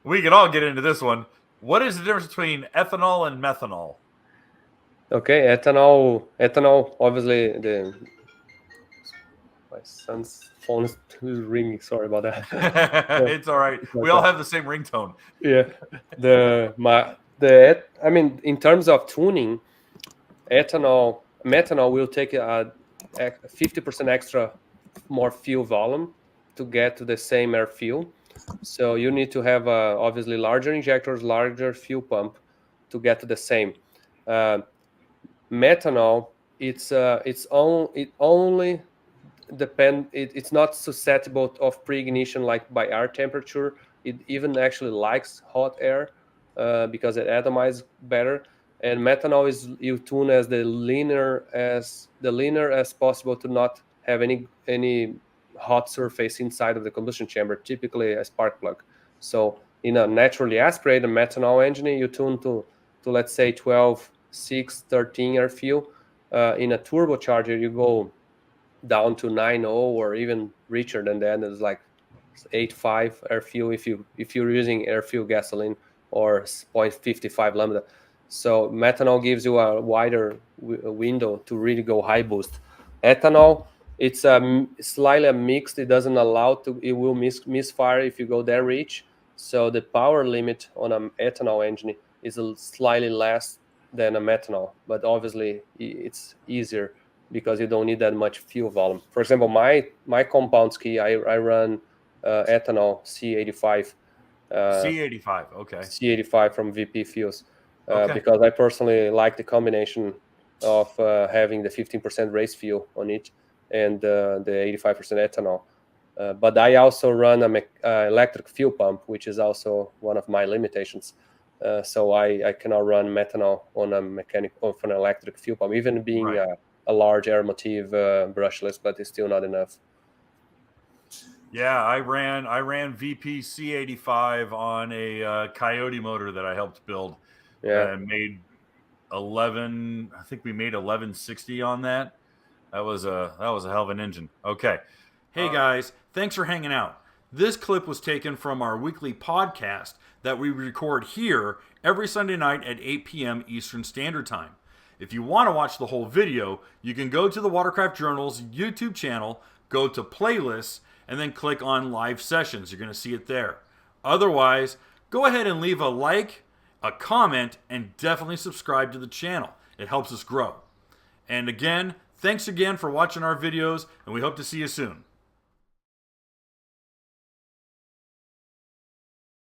We can all get into this one. What is the difference between ethanol and methanol? Okay, ethanol. Obviously, my son's phone is ringing. Sorry about that. It's all right. We all have the same ringtone. Yeah, I mean, in terms of tuning, methanol will take a 50% extra more fuel volume to get to the same air fuel. So you need to have obviously larger injectors, larger fuel pump to get to the same. Uh, Methanol, it only it's not susceptible of pre-ignition like by air temperature. It even actually likes hot air because it atomizes better. And methanol is you tune as the leaner as possible to not have any hot surface inside of the combustion chamber, typically a spark plug. So in a naturally aspirated methanol engine, you tune to let's say 12, 6, 13 air fuel. In a turbocharger, you go down to 9.0 or even richer than that. It's like 8.5 air fuel if you're using air fuel gasoline or 0.55 lambda. So methanol gives you a wider window to really go high boost. Ethanol, it's slightly mixed. It doesn't allow to. It will misfire if you go that rich. So the power limit on an ethanol engine is slightly less than a methanol, but obviously it's easier because you don't need that much fuel volume. For example, my compound ski, I run ethanol C85. C85, okay. C85 from VP Fuels Okay. because I personally like the combination of having the 15% race fuel on it and the 85% ethanol. But I also run an electric fuel pump, which is also one of my limitations. So I cannot run methanol on an electric fuel pump, even being Right. a large air motive brushless, but it's still not enough. Yeah, I ran VP C85 on a Coyote motor that I helped build. Yeah. Made 11. I think we made 1160 on that. That was a hell of an engine. Okay. Hey guys, thanks for hanging out. This clip was taken from our weekly podcast that we record here every Sunday night at 8 p.m. Eastern Standard Time. If you want to watch the whole video, you can go to the Watercraft Journal's YouTube channel, go to playlists, and then click on live sessions. You're going to see it there. Otherwise, go ahead and leave a like, a comment, and definitely subscribe to the channel. It helps us grow. And again, thanks again for watching our videos, and we hope to see you soon.